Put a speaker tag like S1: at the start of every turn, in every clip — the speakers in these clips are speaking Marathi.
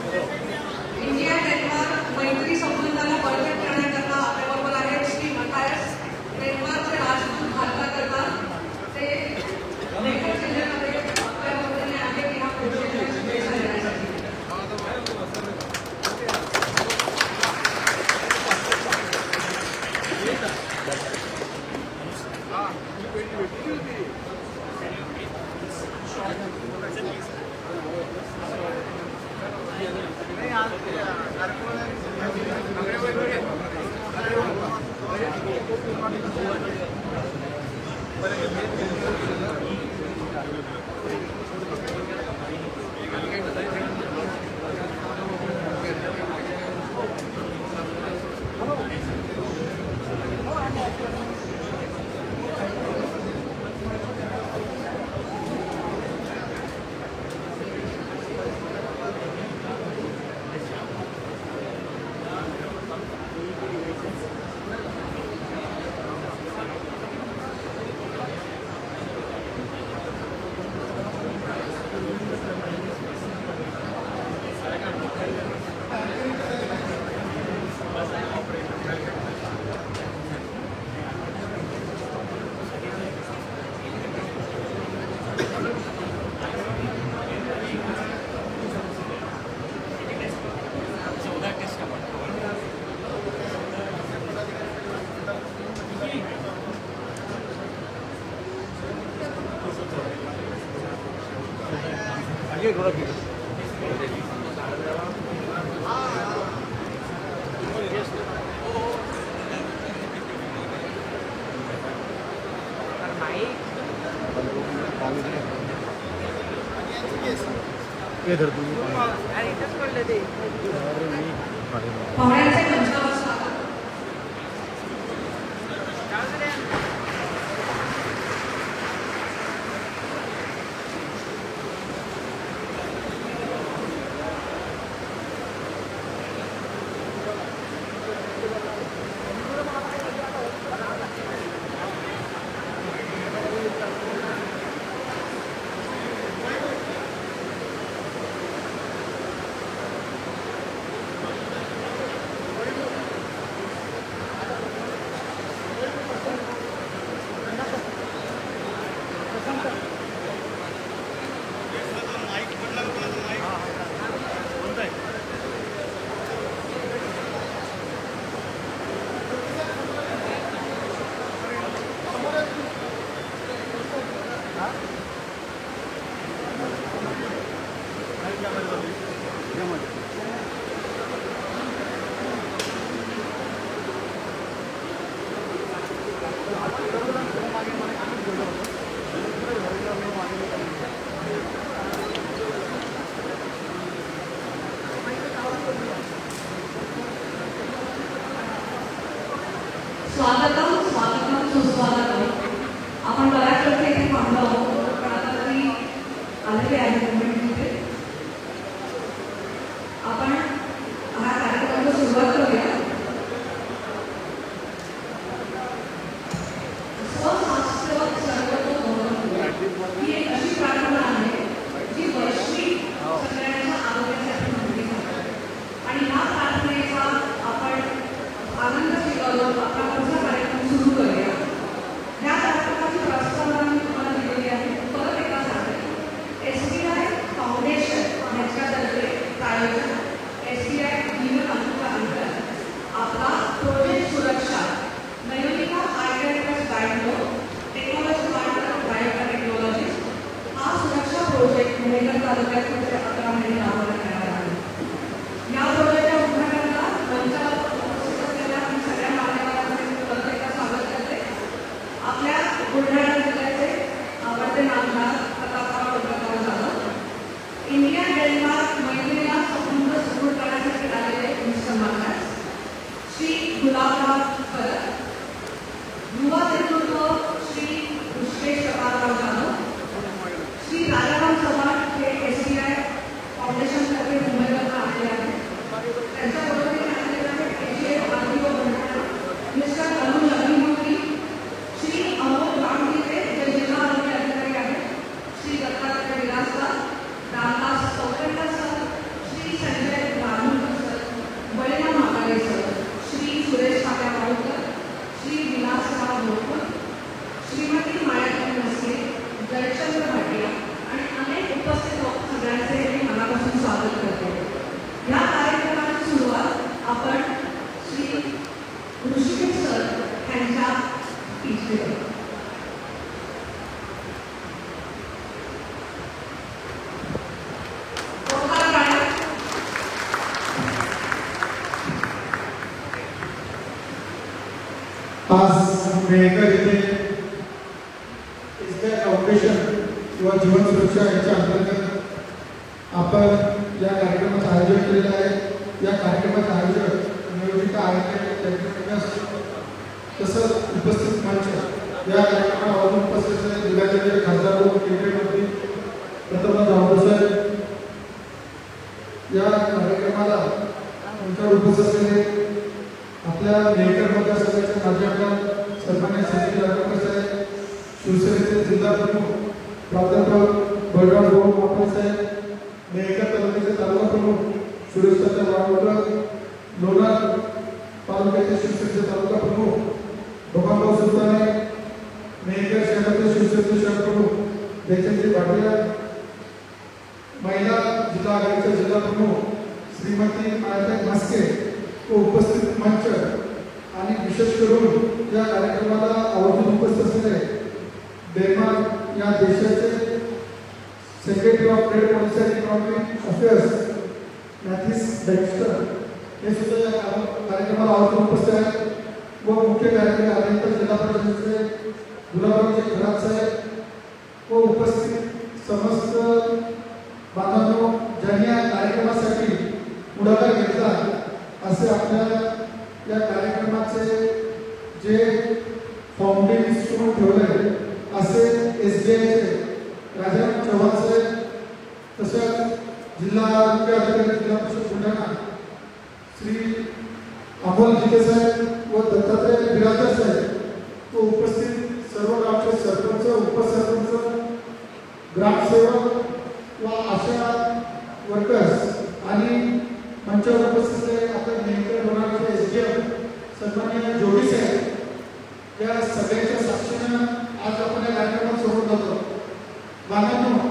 S1: इंडिया डेन्मार्क मैत्री संबंधाला बळकट करण्याकरता आपल्याबरोबर आहेत श्री मथायस, डेन्मार्कचे राजदूत भारताकरता. ते लेखक जिल्ह्यामध्ये आपल्याबरोबर आहे की हा पुढच्या शुभेच्छा देण्यासाठी. तालुक्यात 11 महिने राबवण्यात येणार आहे. या प्रोजेक्टच्या उद्घाटनाला मंचावर उपस्थित असलेल्या सगळ्या मान्यवरांचे परत एकदा स्वागत करते. आपल्या बुलढाणा जिल्ह्याचे आवडते नामदार प्रतापराव डोंगरगाव जाधव, इंडिया डेन्मार्क मैत्रीला समुद्र सुरू करण्यासाठी आलेले मिस्टर श्री गुलाबराव परत, युवा नेतृत्व श्री ऋषिकेश प्रतापराव जाधव, श्री राजाराम चव्हाण हे SBI फाउंडेशनतर्फे मुंबईवरून आलेले आहेत. त्यांच्याबरोबरीने आलेले आहेत AGF RDO Buldhana mister Anuj Agnihotri, Shri Amol Ramgire जे जिल्हा आरोग्य अधिकारी आहेत, Shri Dattatray Vilaskar, Ramdas Chaukanda sir, Shri Sanjay Nagpurkar sir, Baliram Magare sir, Shri Suresh Kakawalkar, Shri Vilasrao Borkar, Shrimati Mayadevi Maske, Jaichandra Bhatia आणि अनेक उपस्थित सगळ्यांचे मी मनापासून स्वागत करते. या कार्यक्रमाची सुरुवात आपण श्री ऋषिकेश सर यांच्या स्पीचने करू.
S2: आज मेहकर इथे SBI फाउंडेशन किंवा जीवन सुरक्षा याच्या अंतर्गत आपण या कार्यक्रमाचं आयोजन केलेलं आहे. या कार्यक्रमाचं आयोजन नियोजिका आहेत तसंच उपस्थित मंच या कार्यक्रमावर उपस्थित जिल्ह्याचे खासदार व केंद्रीय मंत्री प्रतापराव जाधव साहेब, या कार्यक्रमाला मंचावर उपस्थित असलेले आपल्या मेहकर मतदारसंघाचे माजी आमदार सन्मान्य सचिन राठोड साहेब, शिवसेनेचे जिल्हा प्रमुख प्राध्यापक बळवंत मापे साहेब, मेहकर तालुक्याचे तालुका प्रमुख सुरेश वाडकर, लोणार तालुक्याचे शिवसेनेचे तालुका प्रमुख भगवानराव सुलताने, मेहकर शहराचे शिवसेनेचे शहर प्रमुख जयचंद्र भाटिया, महिला जिल्हा आघाडीचे जिल्हा प्रमुख श्रीमती मायादेवी मस्के व उपस्थित मंच आणि विशेष करून या कार्यक्रमाला आवर्जून उपस्थित असलेले डेन्मार्क या देशाचे secretary of trade policy and economic affairs Mathis Dexter हे सुद्धा या कार्यक्रमाला आवर्जून उपस्थित आहेत व मुख्य कार्यक्रम अभियंता जिल्हा परिषदेचे गुलाबरावजी खरात साहेब व उपस्थित समस्त बांधवांनो ज्यांनी या कार्यक्रमासाठी पुढाकार घेतला असे आपल्या या कार्यक्रमाचे जे फाउंडेशन ठेवले असे SBIचे राजाराम चव्हाण साहेब, तसंच जिल्हा आरोग्य अधिकारी जिल्हा परिषद बुलढाणा श्री अमोल जिते साहेब व दत्तात्रय विलासकर साहेब व उपस्थित सर्व गावचे सरपंच, उपसरपंच, ग्रामसेवक व आशा वर्कर्स आणि मंचावर उपस्थित आपल्या मेहकर होणारे SDM सन्माननीय जोडी साहेब, या सगळ्यांच्या साक्षीनं आज आपण या कार्यक्रमात समोर जातो. बांधवांनो,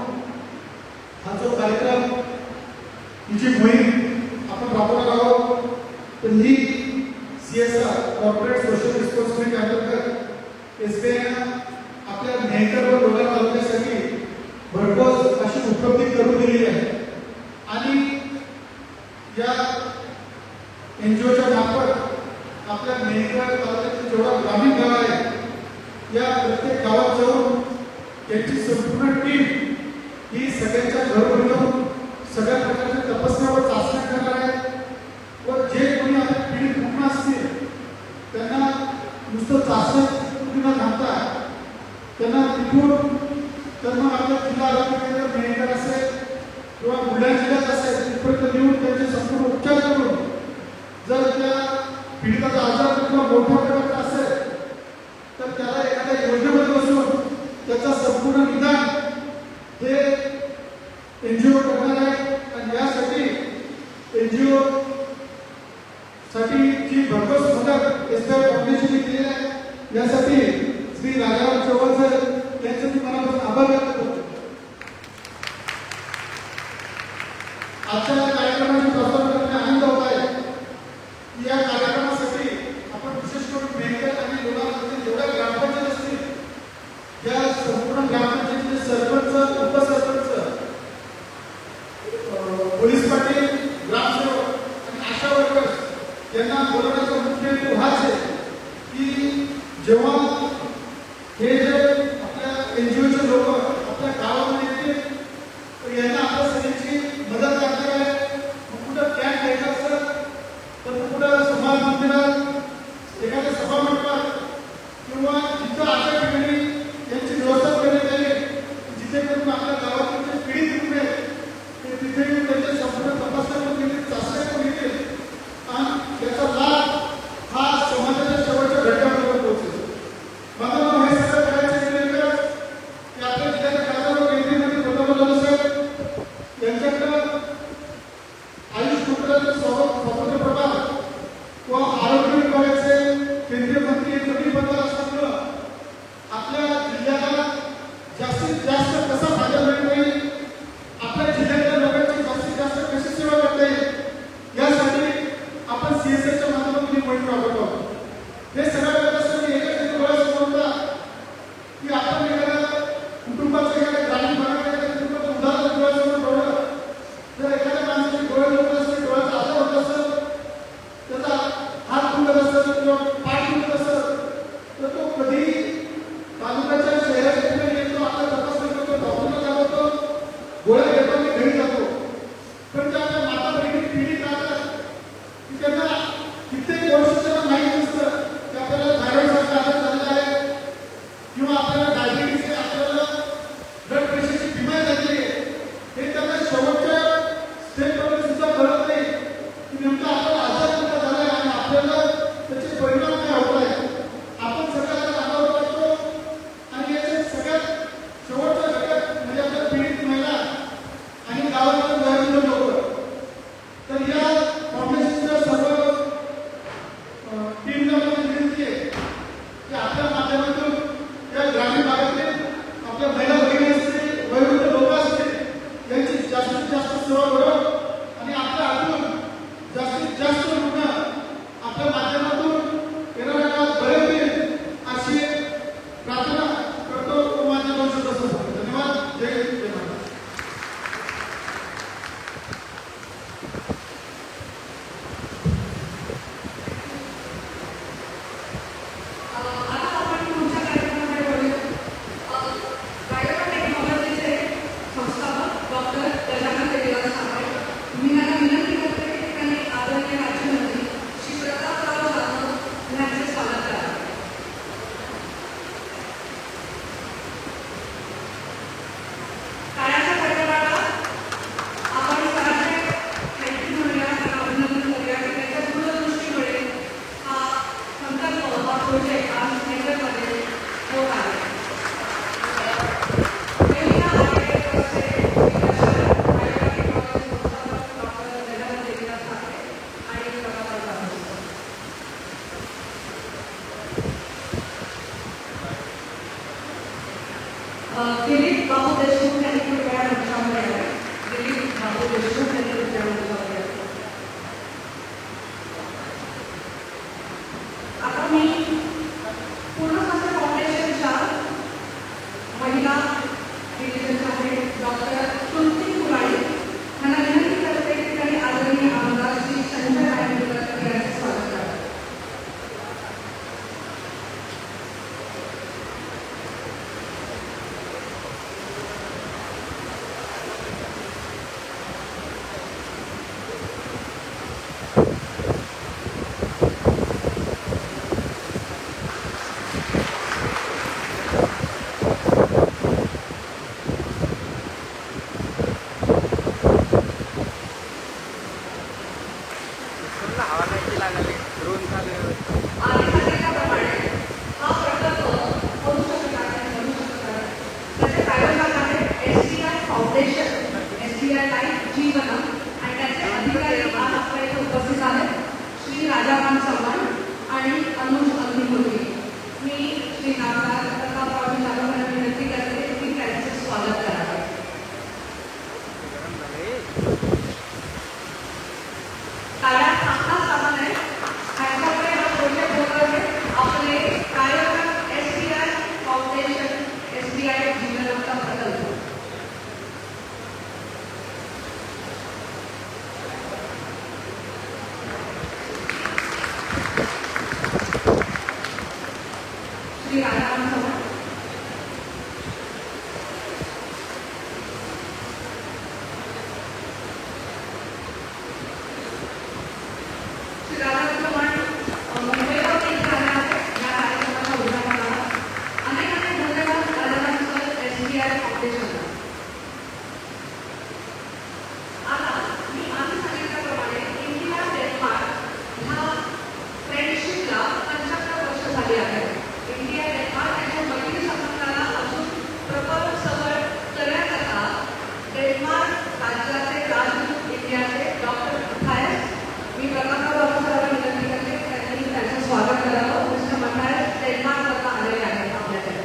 S2: हा जो कार्यक्रम ही जी मोहीम आपण राबवणार आहोत तर ही CSR कॉर्पोरेट सोशल रिस्पॉन्सिबिलिटी अंतर्गत SBI आपल्या मेहकर व लोणार तालुक्यासाठी भरघोस अशी उपलब्धी करून दिलेली आहे आणि या NGOच्या मार्फत आपल्या मेहकर तालुक्यातील जेवढा ग्रामीण गाव आहे या प्रत्येक गावात जाऊन त्यांची संपूर्ण टीम ही सगळ्यांच्या घरोघरी जाऊन सगळ्या प्रकारच्या तपासण्या व चाचण्या करणार आहे व जे कोणी आपल्या पीडित रुग्ण असतील त्यांना नुसतं चाचण्या न थांबता त्यांना तिथून तर मग आपल्या जिल्हा आरोग्य केंद्र मेहकर असेल किंवा बुलढाणा जिल्ह्यात असेल तिथपर्यंत नेऊन त्यांचे संपूर्ण उपचार करून जर त्या पीडिताचा आजार किंवा मोठ्या प्रकारचा असेल तर त्याला एखाद्या योजनेमध्ये बसून त्याचा संपूर्ण निदान हे NGO करणार आहे आणि यासाठी NGO साठी जी भरघोस मदत SBI फाउंडेशनने केली आहे यासाठी श्री राजाराम चव्हाण साहेब यांचे मी मनापासून आभार व्यक्त करतो. आजच्या कार्यक्रमाची प्रस्तावना करण्यात आनंद होत आहे की या कार्यक्रमासाठी आपण विशेष करून मेहकर आणि लोणावळ्यातील जेवढ्या ग्रामपंचायत असतील या संपूर्ण ग्रामपंचायत आपल्या गावामध्ये येतील तर यांना आपल्या सगळ्यांची मदत लागणार आहे. कुठं कॅम्प घ्यायचा असेल तर कुठं समाज मंदिरात एखाद्या सभा मंडपात किंवा जिथं अशा ठिकाणी यांची व्यवस्था करण्यात येईल जिथे करून आपल्या गावातील जे पीडित रुग्ण आहेत ते तिथे येऊन त्यांच्या संपूर्ण तपासण्या करून घेतील, चाचण्या करून घेतील आणि याचा लाभ हा समाजाच्या शेवटच्या घटकापर्यंत पोहोचेल. मला हे सगळं करायचं केलं की आपल्या जिल्ह्याच्या खासदार केंद्रीय मंत्री प्रतापराव साहेब यांच्याकडं आयुष मंत्रालयाचे स्वतंत्र प्रभाग किंवा आरोग्य विभागाचे केंद्रीय मंत्री कधी बदल असल्यामुळं आपल्या जिल्ह्याला जास्तीत जास्त कसा फायदा मिळता येईल, आपल्या जिल्ह्यातल्या लोकांची जास्तीत जास्त कशी सेवा करता येईल यासाठी आपण सीएसआरच्या माध्यमातून ही मोहीम राबवतो आहोत. हे सगळं करण्यासाठी एकच डोळ्यासमोर होता की आपण एखाद्या कुटुंबाचं एखाद्या ग्रामीण भागात एखाद्या कुटुंबाचं उदाहरण डोळ्यासमोर ठेवलं जर एखाद्या माणसाचे डोळे दुखत असेल, डोळ्याचा आजार होत असेल, त्याचा हात दुखत असेल किंवा पाय दुखत असेल तर तो कधी तालुक्याच्या शहराच्या ठिकाणी येतो, आपला तपासणी करतो, डॉक्टरला दाखवतो, गोळ्या घेतो आणि घरी जातो. पण त्या आपल्या माता बहिणी पीडित राहतात की त्यांना कित्येक वर्ष त्यांना माहीत नसतं की आपल्याला थायरॉइड सारखा आजार झालेला आहे किंवा आपल्याला डायबिटीस आहे, आपल्याला ब्लड प्रेशरची बिमारी झालेली आहे. हे त्यांना शेवटच्या स्टेपवर सुद्धा कळत नाही की नेमका आपल्याला आजार कुठला झाला आहे आणि आपल्याला त्याचे परिणाम काय होत आहेत. आपण सगळ्याला अनावर करतो आणि याचे सगळ्यात शेवटच्या घटक म्हणजे आपल्या पीडित महिला आणि गावातील वयोवृद्ध लोक. तर या फाउंडेशनच्या सर्व टीमला माझी विनंती आहे की आपल्या माध्यमातून या ग्रामीण भागातील आपल्या महिला भगिनी असतील, वयोवृद्ध लोक असतील यांची जास्तीत जास्त सेवा करू आणि आपल्या हातून जास्तीत जास्त रुग्ण आपल्या माध्यमातून येणाऱ्या काळात बरे होईल अशी प्रार्थना करतो. माझ्या दोन शब्द संपवतो. धन्यवाद. जय हिंद, जय महाराष्ट्र.
S1: आता आपण पुढच्या कार्यक्रमाकडे वळूया. बायोटेक्नॉलॉजीचे संस्थापक डॉक्टर गजानन देवीदास ठाकरे, मी त्यांना विनंती करते की त्यांनी आदरणीय राज्यमंत्री श्री प्रतापराव जाधव यांचे स्वागत करावे. टाळ्याच्या कडकडाटात आपण सरांचे थँक्यू म्हणूया, त्यांना अभिनंदन करूया की त्यांच्या दूरदृष्टीमुळे हा संकल्प, हा प्रोजेक्ट आज सेंटरमध्ये होत आहे. दिलीप बाबू देशमुख यांनी कृपया मंचावर यावे. दिलीप बाबू देशमुख यांनी कृपया मंचावर यावे. आता मी पूर्णसागर फाउंडेशनच्या महिला डिव्हिजनच्या हेड डॉक्टर तुलसी कुराडी यांना विनंती करते की त्यांनी आदरणीय आमदार श्री संजय रायकर यांचे स्वागत करावे. फाउंडेशनला. आता मी आधी सांगितल्याप्रमाणे इंडिया डेन्मार्क ह्या फ्रेंडशिपला 75 वर्ष झाली आहेत. इंडिया डेन्मार्क यांच्या मैत्री संबंधाला अजून प्रबळ सबळ करण्याकरता डेन्मार्क राज्याचे राजदूत इंडियाचे डॉक्टर मथायस, मी प्रकाशराव सरांना विनंती करते त्यांनी त्यांचं स्वागत करावं. मिस्टर मथायस डेन्मार्कला आलेले आहेत आपल्याकडे.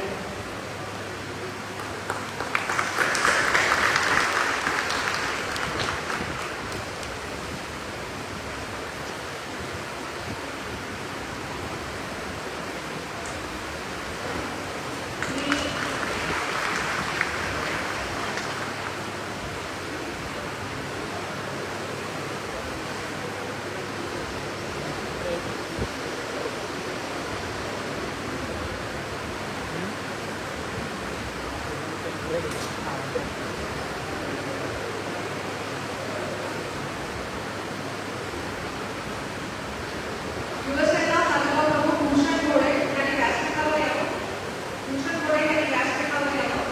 S1: शिवसेना तालुका प्रमुख भूषण घोडे यांनी व्यासपीठावर यावं. भूषण घोडे यांनी व्यासपीठावर यावं.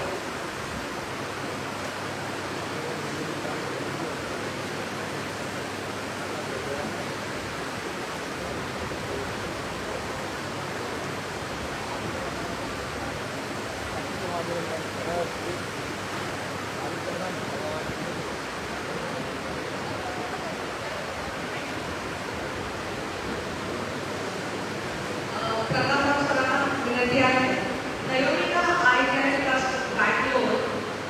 S1: प्रकाशराव सरांना विनंती आहे. नयोनिका आय केअर ट्रस्ट बँगलोर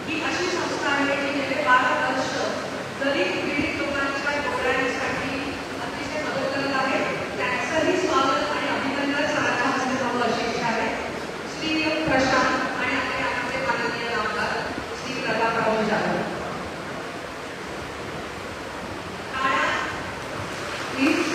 S1: ही अशी संस्था आहे की गेले 12 वर्ष गरीब पीडित लोकांच्या डोळ्यांसाठी अतिशय मदत करत आहे. त्यांचंही स्वागत आणि अभिनंदन सरांच्या हस्ते व्हावं अशी इच्छा आहे. श्री प्रशांत आणि आपले माननीय आमदार श्री प्रतापराव जाधव. टाळ्या प्लीज.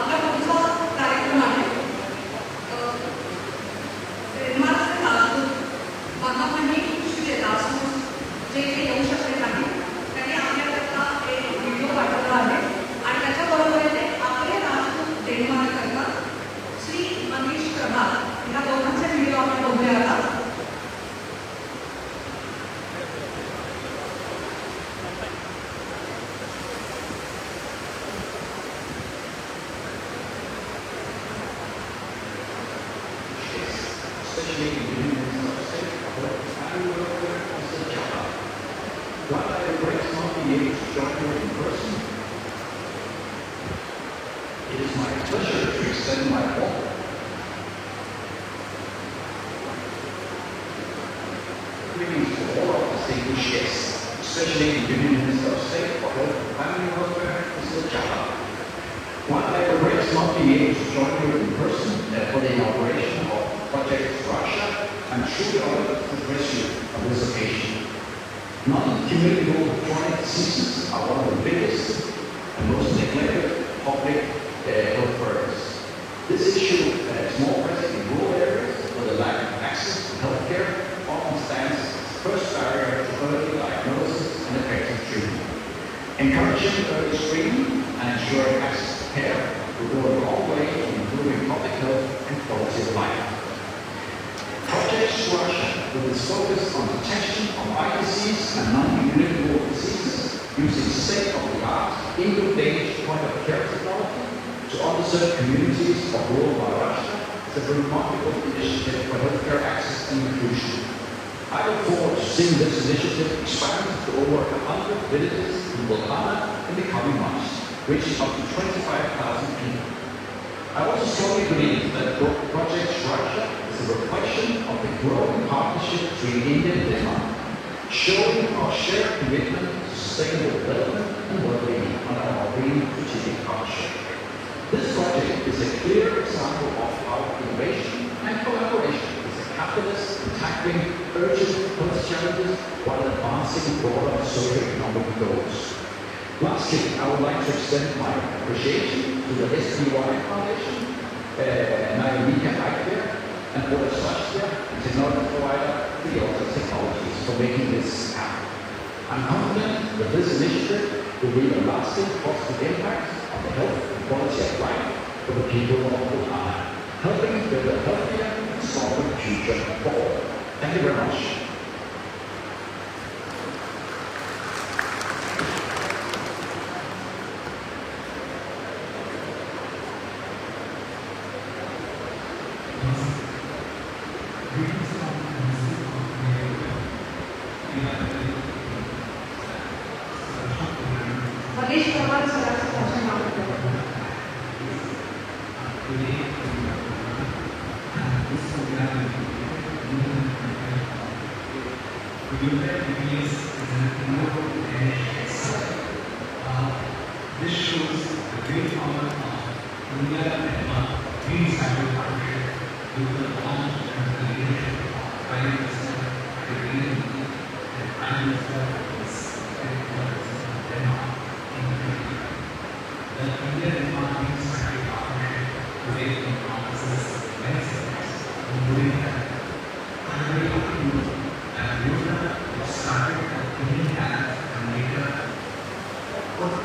S1: आपला पुढचा कार्यक्रम आहे डेन्मार्कचे राजदूत महामहिम श्री रासमुस, जे इथे येऊ शकले नाही. त्यांनी आपल्याकरता एक व्हिडिओ पाठवला आहे आणि त्याच्याबरोबरीने आपले राजदूत डेन्मार्ककरता श्री मनीष प्रभात, ह्या दोघांचे व्हिडिओ आपण बघूया आता.
S3: Especially in the Union of State, I will as a job. While I regret not being able to join you in person, it is my pleasure to extend my welcome. Greetings to all of the distinguished guests, especially the Union Minister of State for Health and Family Welfare, Mr. Jala. While I regret not being able to join you in person for the inauguration of Project Russia, I'm truly honored to address you on this occasion. Non-communicable chronic diseases are one of the biggest and most neglected public health burdens. This issue is more present in rural areas where the lack of access to healthcare often stands as the first barrier to early diagnosis and effective treatment. Encouraging early screening and ensuring access to care will go a long way in improving public health and quality of life. Project Russia, with its focus on detection of eye disease and non-communicable diseases using state-of-the-art, English point-of-care technology to underserved communities of rural Maharashtra, is a remarkable initiative for healthcare access and inclusion. I look forward to seeing this initiative expand to over 100 villages in Bulgaria in the coming months, reaching up to 25,000 people. I also strongly believe that Project Russia is a reflection of the growing partnership between India and Denmark, showing our shared commitment to sustainable development and well-being under our green strategic partnership. This project is a clear example of how innovation and collaboration is a catalyst in tackling urgent health challenges while advancing broader socio-economic goals. Lastly, I would like to extend my appreciation to the SBY Foundation, Nayamika Aikya, and Boris Saskia, the technology provider, Theota Technologies, for making this happen. I'm confident that this initiative will leave a lasting positive impact on the health and quality of life for the people of Bhutan, helping build a healthier and stronger future for all. Thank you very much.
S4: This shows the great power of India and green cycle partnership with the launch and the leadership of Prime Minister, the Green and Prime Minister is Denmark in India. The India-Denmark green cycle partnership today encompasses many sectors, including I'm very happy to know that Yoga was started at clean health and later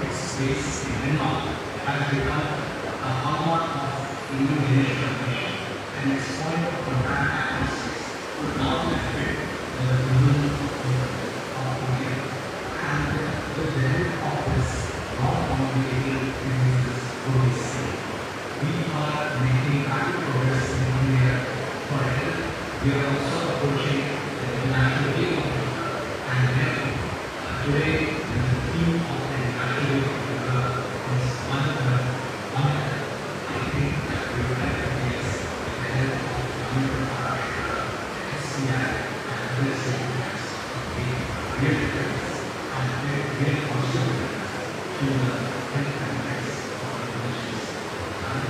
S4: its space in Denmark has become a hallmark of Indian village communication, and its point of contact atmospheres would not benefit the rural of India. And the benefit of this not communicating diseases will be seen. We are making rapid progress in India for health. We are also approaching the International Day of Yoga, and therefore today the theme of the International Day of Yoga is one earth, one health. I think that we would like to place the health of Tamil Maharashtra, SCI, and other stakeholders be real difference and real contributors to the health benefits of the villages and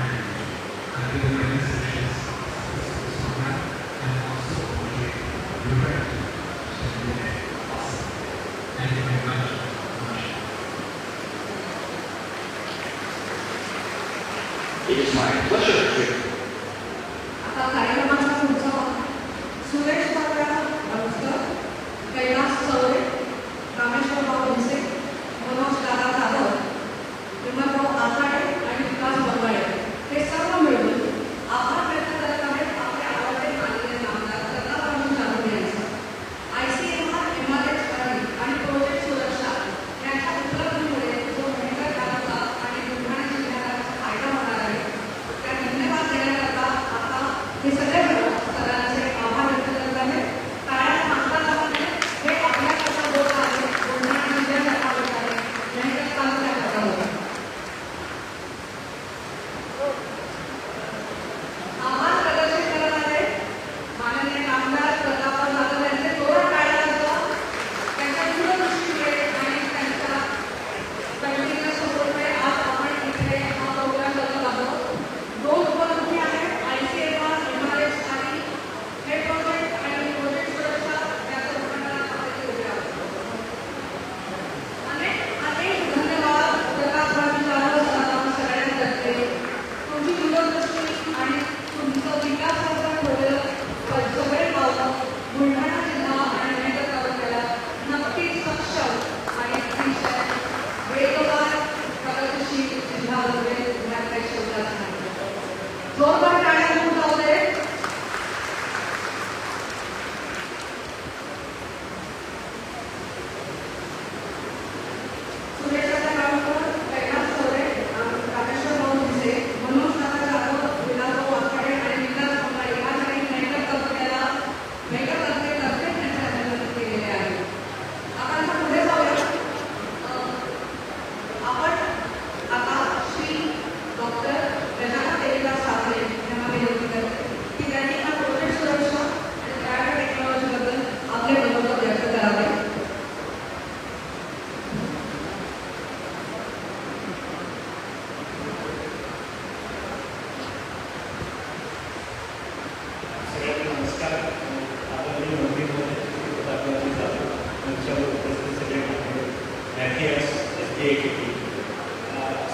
S4: I think the organizations of this program and also motivate direct to do that possible. Thank you very much.
S3: It is my pleasure to
S1: आता कार्यक्रमाचा पुढचा सुरेश पात्रा नमस्कार, कैलास चौरे, रामेश्वरराव भिसे, मनोज दादा जाधव, विमलराव आसाडे आणि विकास बंगाळे हे सर्व मिळून आपण प्रयत्न करत आहेत आपले आवडते माननीय नामदार कथावाचून जाणून घ्यायचं. ICMR, MRHRD आणि प्रोजेक्ट सुरक्षा यांच्या उपलब्धीमुळे जो मेडिकल कामाचा आणि बुलढाणा जिल्ह्याला फायदा होणार आहे त्या धन्यवाद देण्यासाठी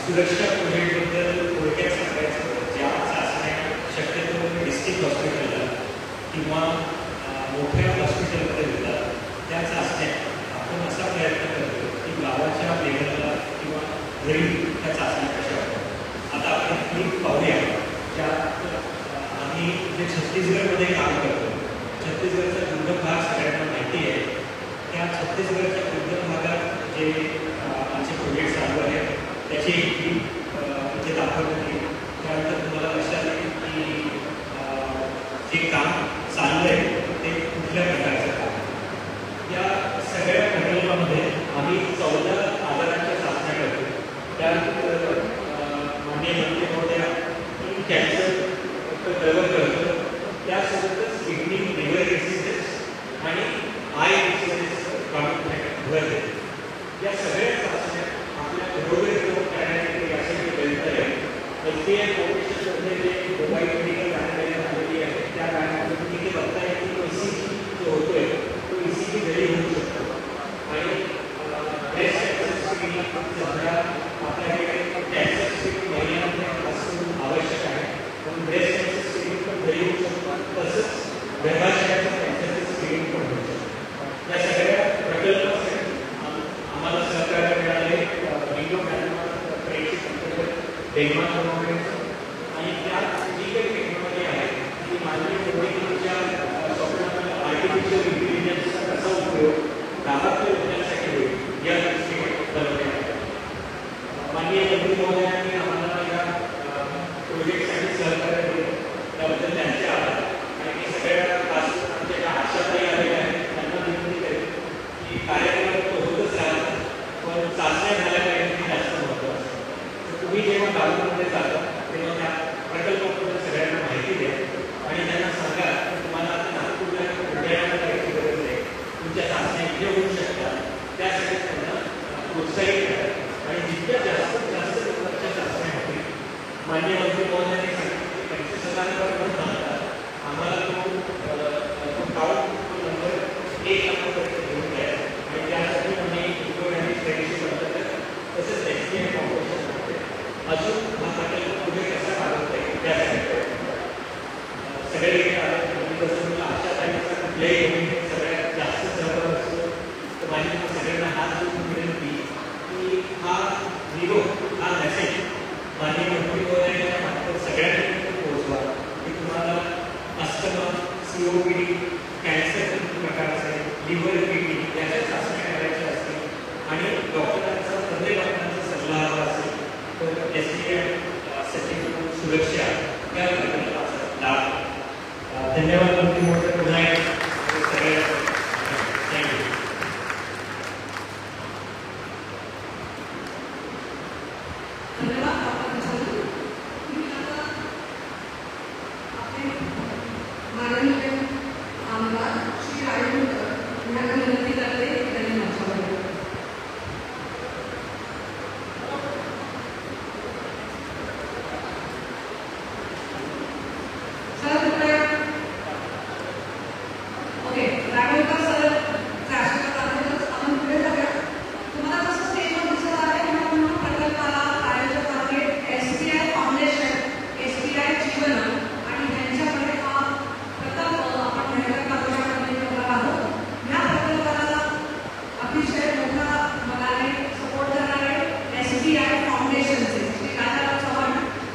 S5: सुरक्षा प्रोजेक्टबद्दल थोडक्यात सांगायचं, ज्या चाचण्या शक्यतो डिस्ट्रिक्ट हॉस्पिटलला किंवा मोठ्या हॉस्पिटलमध्ये होतात त्या चाचण्या आपण असा प्रयत्न करतो की गावाच्या लेवलला किंवा घरी त्या चाचण्या कशा होतात. आता आपण एक पाहूया, ज्यात आम्ही जे छत्तीसगडमध्ये काम करतो, छत्तीसगडचा दुर्गम भाग सगळ्यांना माहिती आहे. त्या छत्तीसगडच्या दुर्गम भागात जे आमचे प्रोजेक्ट चालू आहेत त्याची एक इथे दाखवण्यात येईल. त्यानंतर तुम्हाला लक्षात येईल की जे काम चाललं आहे ते कुठल्या प्रकारचं काम. या सगळ्या प्रकल्पामध्ये आम्ही 14 आजारांच्या चाचण्या करतो. त्यानंतर माननीय मंत्री महोदया कॅन्सर कव्हर करतो, त्यासोबतच किडनी लिव्हर डिसीजेस आणि आय डिसीजेस भर देतो. या सगळ्या चाचण्या आपल्या घरोघरी करण्यासाठी यासाठी प्रयत्न आहे. SBI फाउंडेशनमध्ये जे मोबाईल मेडिकल व्हॅन आलेली आहे त्या व्हॅनमध्ये तिथे बघता येईल की ECG जो होतोय तो ECG घरी होऊ शकतो. आणि ब्रेस्ट कॅन्सर स्क्रीनिंग सध्या आपल्याकडे कॅन्सर स्क्रीनिंग महिन्यामध्ये असणं आवश्यक आहे, पण ब्रेस्ट कॅन्सर स्क्रीनिंग पण घरी होऊ शकतो. तसंच गर्भाशयाचं कॅन्सरचं स्क्रीनिंग पण होऊ शकतं. या सगळ्या प्रकल्पासाठी आम्हाला सहकार्य मिळाले विंडो प्रेक्षक अंतर्गत डेन्मार्क गव्हर्नमेंट आणि त्यात जी काही टेक्नॉलॉजी आहे ती माननीय मोदींच्या स्वप्नामध्ये आर्टिफिशियल इंटेलिजन्सचा कसा उपयोग गावातल्या लोकांसाठी होईल या दृष्टीने बनवण्यात आला. माननीय मंत्री महोदयांनी आम्हाला या प्रोजेक्टसाठी सहकार्य दिलं, त्याबद्दल त्यांचे आभार. आणि सगळ्या खास आमच्या ज्या आशाताई आलेल्या आहेत त्यांना विनंती करेल की कार्यक्रम तो होतच राहतो, पण चाचण्या झाल्या पाहिजे हे जास्त महत्त्वाचं. तुम्ही जेव्हा गावामध्ये जाता तेव्हा त्या प्रकल्पाबद्दल सगळ्यांना माहिती द्या आणि त्यांना सांगा की तुम्हाला आता नागपूरला उद्याला जायची गरज नाही, तुमच्या चाचण्या इथे होऊ शकतात. त्यासाठी त्यांना प्रोत्साहित करा आणि जितक्या जास्तीत जास्त लोकांच्या चाचण्या होतील. माननीय मंत्री महोदयांनी सांगितलं की 25,000 पण सांगतात आम्हाला तो काउंट नंबर 1 लाखापर्यंत घेऊन द्या आणि त्यासाठी आम्ही इन्फॉर्मॅटिक्स ट्रेनिंग अंतर्गत तसेच SBI फाउंडेशनमध्ये अजून हा प्रकल्प पुढे कसा वाढवता येईल त्यासाठी सगळे जसं मला आशा ताईचा कुठल्याही गोष्टी सगळ्यात जास्त सहभाग असतो, तर माझी सगळ्यांना हात जोडून विनंती की हा निरोप हा मेसेज माननीय मंत्री महोदयांच्या मार्फत सगळ्यांपर्यंत पोहोचवा की तुम्हाला अस्थमा, COPD, कॅन्सर प्रकार असेल, लिव्हर किडनी याच्या चाचण्या करायच्या असतील आणि डॉक्टरांचा तज्ञ डॉक्टरांचा सल्ला हवा असेल तर SBI सचिव सुरक्षा या प्रकल्पाचा लाभ. धन्यवाद मंत्री महोदय, पुन्हा सगळ्या थँक्यू.
S1: धन्यवाद. आपले माननीय आमदार श्री राजेंद्र यांना विनंती करते की त्यांनी माझ्यावर ओके राघवकर सर आपण पुढे जाऊया. तुम्हाला जसं स्टेजवर दिसत आहे म्हणून प्रकल्पाला आयोजक आहे SBI फाउंडेशन, SBI जीवन आणि त्यांच्याकडे हा प्रकल्प आपण मेहनत कार्यक्रमामध्ये करणार आहोत. या प्रकल्पाला अतिशय मोठा मनाने सपोर्ट करणारे SBI फाउंडेशनचे श्री राजाराम चव्हाण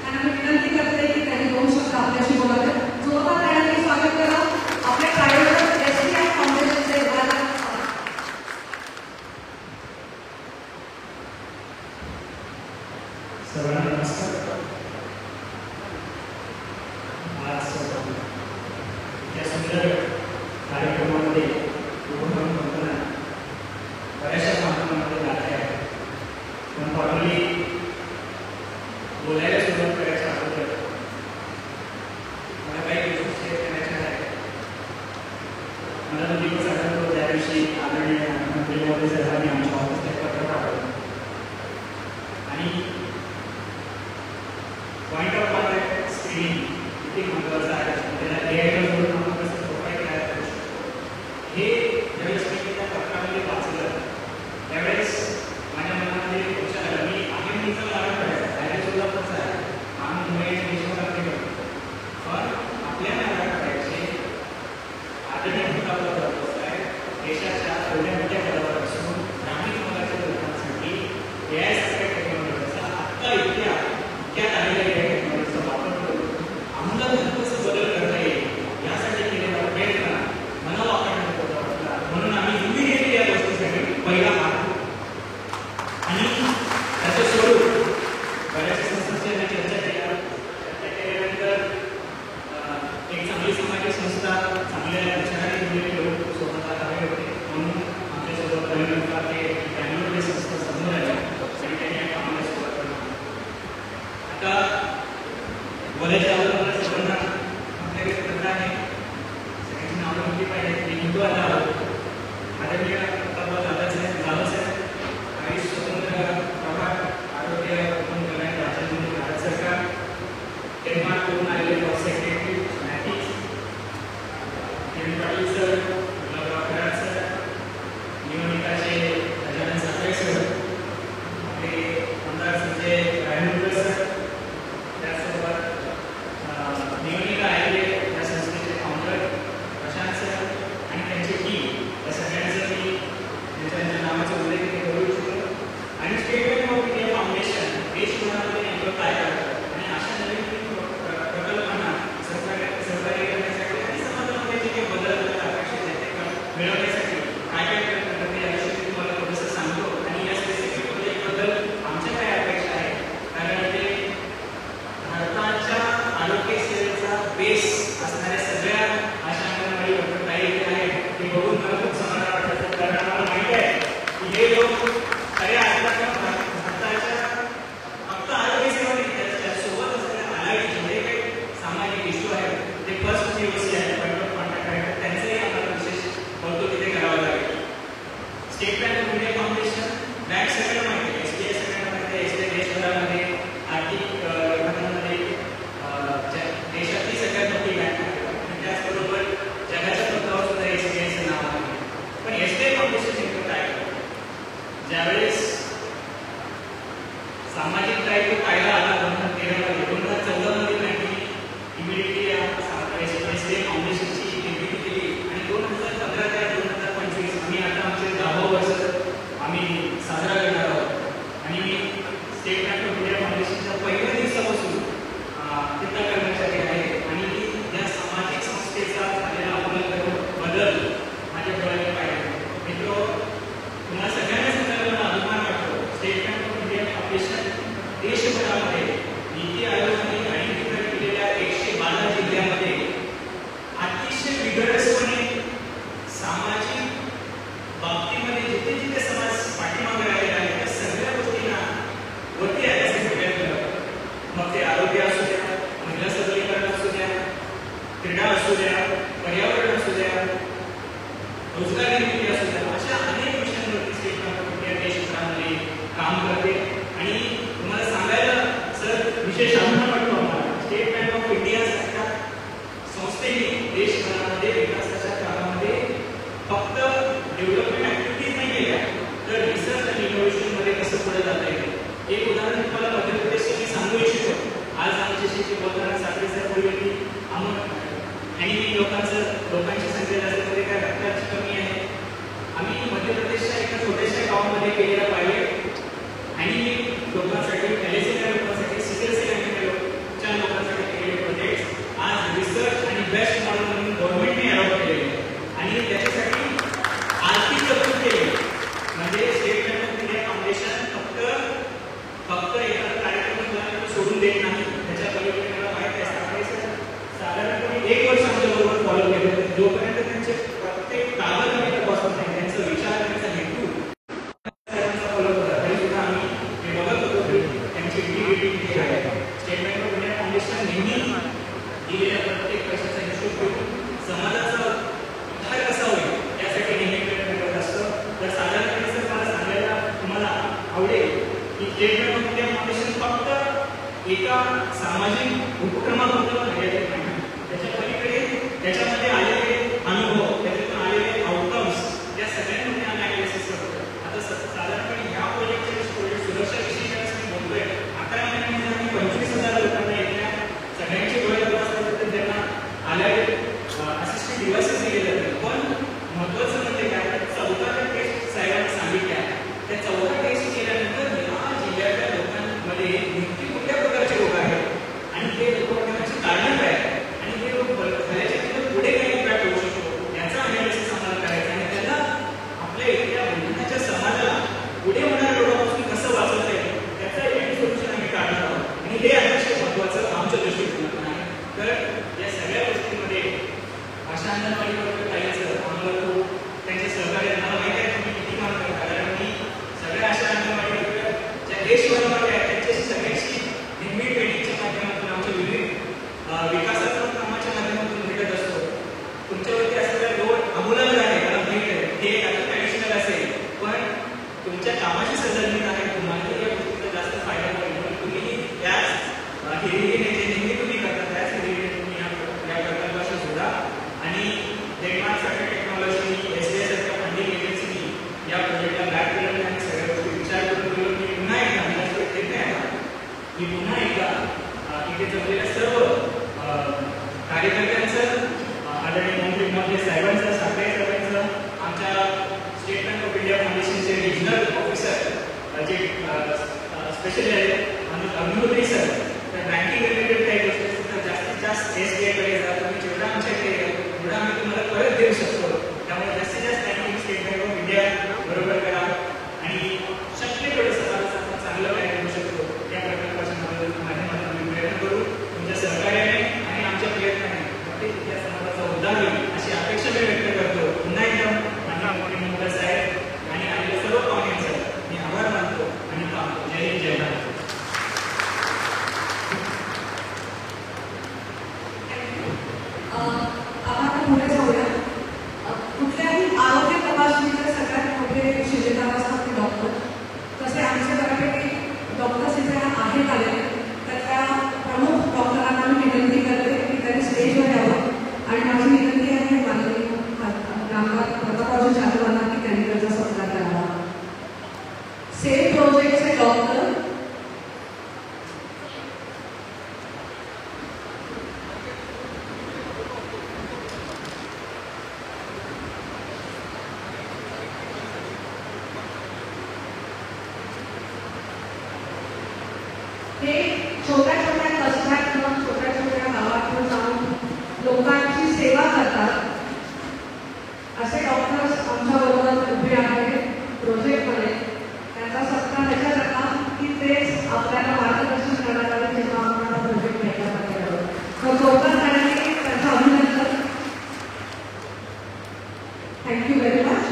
S1: यांना मी विनंती करते की त्यांनी 2 शब्द आपल्याशी बोलावे. जोरदार टाळ्यांनी स्वागत करा आपले प्रायोजक SBI फाउंडेशनचे राजाराम चव्हाण.
S5: सर्वांना नमस्कार. आज या सुंदर कार्यक्रमामध्ये उपक्रम करताना बऱ्याचशा माध्यमांमध्ये लागले आहे, पण फॉर्मली बोलायला सुरुवात करायच्या अगोदर मला काही गोष्टी शेअर करायच्या आहेत. मला तो दिवस आठवतो त्या दिवशी आदरणीय मंत्री महोदय साहेबांनी आमच्या ऑफिसला पत्र पाठवलं आणि पॉईंट ऑफ कॉन्टॅक्ट स्क्रीनिंग किती महत्त्वाचं आहे, त्याला AI जोडून आपण कसं प्रोफाईल तयार करू शकतो. हे ज्यावेळेस मी त्या पत्रामध्ये वाचलं त्यावेळेस माझ्या मनामध्ये विचार आला, मी आहे मीचा लाभ करायचा आता बोलायच्या अगोदर मला सर्वांना आपल्याकडे पत्र आहे, सगळ्यांची नावं माहिती पाहिजे. मी हिंदू आला आदरणीय दादासाहेब बाबासाहेब आयुष स्वतंत्र प्रभाग आरोग्य उत्पन्न कल्याण राज्यातील भारत सरकार निर्माण करून आलेले लॉ सेक्रेटरी मॅथिक्स किरण पाटील सर, गुलाबराव कराड सर, निवडणुकाचे गजानन साखरे सर, आपले आमदार संजय रायमुलकर सर, त्याचबरोबर निवडणुका आलेले या संस्थेचे फाउंडर प्रशांत सर आणि त्यांची टीम, या सगळ्यांचं मी त्यांच्या नावाचा उल्लेख करू इच्छितो. आणि State Bank of India Foundation देशभरामध्ये नेमकं काय करतं आणि अशा नवीन प्रकल्पांना सहकार्य करण्यासाठी आणि समाजामध्ये जे काही बदल अपेक्षित आहेत ते मिळवण्यासाठी काय काय करतात ते याविषयी तुम्हाला थोडंसं सांगतो. आणि या स्पेसिफिक प्रोजेक्टबद्दल आमच्या काय अपेक्षा आहेत, कारण ते भारताच्या आरोग्य सेवेचा बेस असणाऱ्या सगळ्या अशा अंगणवाडी काही आहेत ते बघून मला खूप समाधान वाटतं. कारण आम्हाला माहिती आहे की हे लोक खऱ्या भारताच्या फक्त आरोग्य सेवा नाही, त्याच्यासोबत असलेल्या आलाडी जे काही सामाजिक इश्यू आहेत ते फर्स्ट POC आहेत, पॉईंट ऑफ कॉन्टॅक्ट आहेत, त्यांचंही आम्हाला विशेष कौतुक तिथे करावं लागेल. State Bank of India foundation bank सगळ्यांना माहिती आहे, SBI सगळ्यांना माहिती आहे, SBI देशभरामध्ये आर्थिक विभागामध्ये देशातली सगळ्यात मोठी बँक आहे आणि त्याचबरोबर जगाच्या पत्रावर सुद्धा SBIचं नाव आहे. पण SBI फाउंडेशन नेमकं काय करतं? ज्यावेळेस सामाजिक दायित्व कायदा आला 2013 मध्ये, 2014 मध्ये बँकेने इमिडिएटली SBI फाउंडेशनची निर्मिती केली आणि 2015 ते 2025 आम्ही आता आमचे 10वं वर्ष आम्ही साजरा करणार आहोत. आणि मी स्टेट बँक ऑफ इंडिया फाउंडेशनच्या पहिल्या दिवसापासून चिंता कर्मचारी आहे आणि या सामाजिक संस्थेचा झालेला बदल माझ्या डोळ्याने पाहिला. मित्र, तुम्हाला सगळ्यांना सांगायला मला अभिमान वाटतो, State Bank of India Foundation देशभरामध्ये नीती आयोगाने आयडेंटिफाय केलेल्या 112 जिल्ह्यामध्ये अतिशय विगरसपणे सामाजिक बाबतीमध्ये जिथे जिथे समाज पाठीमागे राहिलेला आहे त्या सगळ्या गोष्टींना वरती आणण्यासाठी प्रयत्न करतो. मग ते आरोग्य असू द्या, महिला सबलीकरण असू द्या, क्रीडा असू द्या, पर्यावरण असू द्या, रोजगार निर्मिती असू द्या, अशा अनेक विषयांवरती स्टेट बँक ऑफ इंडिया देशभरामध्ये काम करते. आणि तुम्हाला सांगायला सर विशेष अभिमान वाटतो आम्हाला, स्टेट बँक ऑफ इंडिया सारख्या संस्थेने देशभरामध्ये विकासाच्या कामामध्ये फक्त डेव्हलपमेंट ऍक्टिव्हिटीज नाही केल्या, तर रिसर्च आणि इनोव्हेशनमध्ये कसं पुढे जाता येईल. एक उदाहरण तुम्हाला मध्य प्रदेशचे मी सांगू इच्छितो. आज आमच्याशी बोलताना साखरे सर बोलले की आणि लोकांची संख्या जास्त मध्ये काय रक्ताची कमी आहे. आम्ही मध्य प्रदेशच्या एका छोट्याशा गावामध्ये केलेला पायलट आणि लोकांसाठी थॅलेसेमिया लोकांसाठी सिकल सेल ॲनिमियाच्या लोकांसाठी केलेले प्रोजेक्ट आज रिसर्च आणि बेस्ट मॉडेल म्हणून गव्हर्नमेंटने अलाउड केलेले आणि त्याच्यासाठी आर्थिक तरतूद केली. म्हणजे state Bank of India foundation फक्त एखादा कार्यक्रम सोडून देत नाही, त्याच्या पलीकडे मला माहिती आहे साधारणपणे 1 वर्ष आमच्याबरोबर फॉलो केलं. जोपर्यंत त्यांचे प्रत्येक कागद आम्ही तपासत नाही, त्यांचा विचार, त्यांचा हेतू फॉलो करतात, तरी सुद्धा आम्ही हे बघत होतो की त्यांची इंटिग्रिटी किती आहे. State Bank of India foundation नेहमी दिलेल्या प्रत्येक पैशाचा हिशोब घेऊन समाजाचा उद्धार कसा होईल यासाठी नेहमी प्रयत्न करत असतं. तर साधारणपणे सर मला सांगायला तुम्हाला आवडेल की state Bank of India foundation फक्त एका सामाजिक उपक्रमाबद्दल मर्यादित नाही, त्याच्या पलीकडे त्याच्यामध्ये आलेले अनुभव, त्याच्यातून आलेले आउटकम्स या सगळ्यांमध्ये आम्ही ॲनालिसिस करतो. आता साधारणपणे ह्या प्रोजेक्टच्या सुरक्षाविषयी ज्यावेळेस मी बोलतोय, 11 महिन्यामध्ये आम्ही 25,000 लोकांना येत्या सगळ्यांची ओळख तपासण्याबद्दल त्यांना आलेले असिस्टिव्ह डिव्हाइसेस दिले जाते. पण महत्त्वाचं म्हणजे काय, 14 टेस्ट साहेबांनी सांगितल्या, त्या 14 टेस्ट केल्यानंतर या जिल्ह्यातल्या लोकांमध्ये नेमकी कुठल्या प्रकारचे रोग आहेत आणि ते रोग होण्याची कारणं काय आणि हे रोग झाल्याच्या पुढे काय इम्पॅक्ट होऊ शकतो याचा अनालिसिस आम्हाला करायचा आणि त्याला आपल्या इथल्या बुलढाण्याच्या समाजाला पुढे होणाऱ्या रोगापासून कसं वाचवता येईल त्याचा एक सोल्युशन आम्ही काढणार आहोत. आणि हे अतिशय महत्त्वाचं आमच्या दृष्टिकोनातून आहे. तर या सगळ्या गोष्टींमध्ये अशा अंगणवाडीवर काहीचं आम्हाला खूप त्यांचे सहकार्य मला माहिती आहे तुम्ही किती काम करता. कारण मी सगळ्या अशा अंगणवाडीवर ज्या देशभरामध्ये आहेत त्यांच्याशी सगळ्यांशी इरिगेशन जे नेहमी तुम्ही करता त्याच इरिगेशन तुम्ही या प्रकल्पाशी जोडा आणि डेन्मार्क सारख्या टेक्नॉलॉजी SBI सारख्या फंडिंग एजन्सीनी या प्रोजेक्टला बॅक केलं आणि सगळ्या गोष्टी विचार करून मी पुन्हा एकदा मी पुन्हा एकदा इथे जमलेल्या सर्व कार्यकर्त्यांचं आदरणीय मंत्री साहेबांचं साखरे साहेबांचं आमच्या स्टेट बँक ऑफ इंडिया फाउंडेशनचे रिजनल ऑफिसर जे स्पेशली आहेत अग्निहोत्री सर तर बँकिंग रिलेटेड काही गोष्टी असतील तर जास्तीत जास्त SBI कडे जा तुम्ही जेवढा आमच्याकडे तेवढा आम्ही तुम्हाला परत देऊ शकतो त्यामुळे जास्तीत जास्त banking state Bank of India बरोबर करा आणि शक्य तेवढं समाजाचं चांगलं काय करू शकतो या प्रकल्पाच्या माध्यमातून आम्ही प्रयत्न करू तुमच्या सहकार्याने आणि आमच्या प्रयत्नाने या समाजाचा उद्धार होईल अशी अपेक्षा मी व्यक्त करतो पुन्हा एकदा माझ्या मुख्यमंत्री साहेब आणि आपल्या सर्व पाहुण्यांचं मी आभार मानतो आणि पाहतो जय हिंद जय भारत
S1: आपण पुढे जाऊया कुठल्याही आरोग्य तपासणीचे सगळ्यात मोठे शिलेदार असतात ते डॉक्टर तसे आमचे बऱ्यापैकी डॉक्टर्स इथे आहेत आले तर त्या प्रमुख डॉक्टरांना मी विनंती करते की त्यांनी स्टेजवर यावं आणि माझी विनंती आहे माननीय रामनाथ प्रतापरावजी जाधवांना की त्यांनी त्याचा सत्कार करावा सेम प्रोजेक्टचे डॉक्टर हे छोट्या छोट्या कस्ब्यात छोट्या छोट्या गावातून जाऊन लोकांची सेवा करतात असे डॉक्टर्स आमच्या बरोबर उभे आहेत प्रोजेक्टमध्ये त्यांचा सत्कार ह्याच्या करता की तेच आपल्याला मार्गदर्शन करण्यात आले जेव्हा आम्हाला प्रोजेक्ट भेटण्यासाठी आलो तर डॉक्टरांनी त्यांचं अभिनंदन थँक्यू व्हेरी मच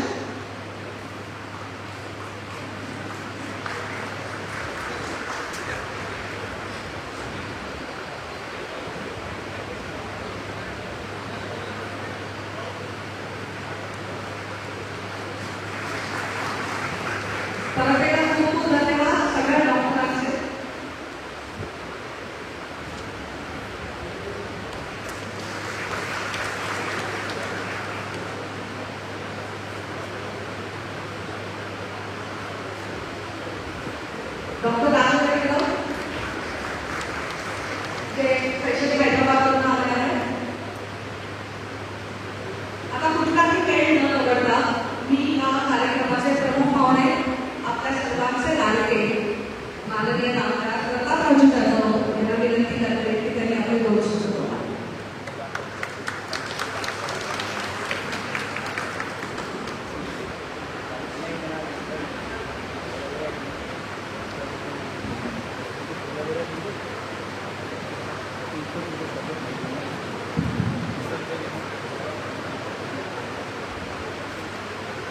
S1: डॉक्टर दानवेकर जे स्पेशली हैदराबादवरून आले आहे आता कुठलाही वेळ न वगळता मी या कार्यक्रमाचे प्रमुख पाहुणे आपल्या सर्वांचे लाडके माननीय नामदार प्रतापरावजी जाधव यांना विनंती करते की त्यांनी आपले दोन शब्द बोला